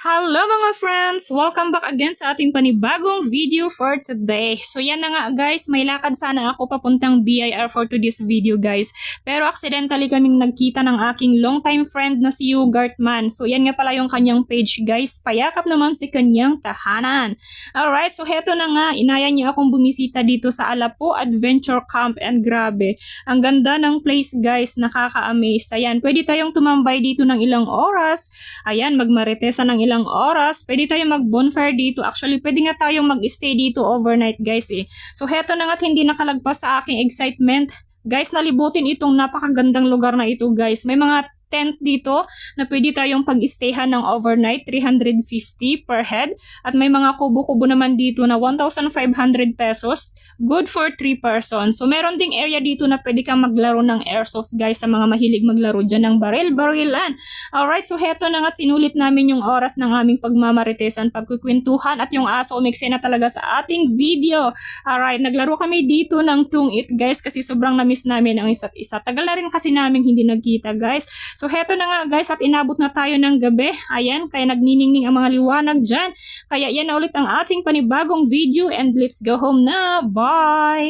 Hello mga friends! Welcome back again sa ating panibagong video for today. So yan na nga guys, may lakad sana ako papuntang BIR for today's video guys. Pero accidentally kaming nagkita ng aking longtime friend na si Hugart Man. So yan nga pala yung kanyang page guys. Payakap naman si kanyang tahanan. Alright, so heto na nga, inaya niya akong bumisita dito sa Alapo Adventure Camp and grabe. Ang ganda ng place guys, nakaka-amaze. Ayan, pwede tayong tumambay dito ng ilang oras. Ayan, magmaritesa ng ilang oras. Pwede tayong mag-bonfire dito. Actually, pwede nga tayong mag-stay dito overnight guys eh. So heto na nga't hindi nakalagpas sa aking excitement. Guys, nalibutin itong napakagandang lugar na ito guys. May mga tent dito na pwede tayong pag-stayhan ng overnight, 350 per head. At may mga kubo-kubo naman dito na 1,500 pesos. Good for 3 persons. So meron ding area dito na pwede kang maglaro ng airsoft guys sa mga mahilig maglaro dyan ng baril-barilan. Alright, so heto na nga't sinulit namin yung oras ng aming pagmamaritesan, pagkukwentuhan at yung aso umiksi na talaga sa ating video. Alright, naglaro kami dito ng tungit guys kasi sobrang na-miss namin ang isa't isa. Tagal na rin kasi namin hindi nagkita guys. So heto na nga guys at inabot na tayo ng gabi. Ayan, kaya nagniningning ang mga liwanag dyan. Kaya yan na ulit ang ating panibagong video and let's go home na. Bye!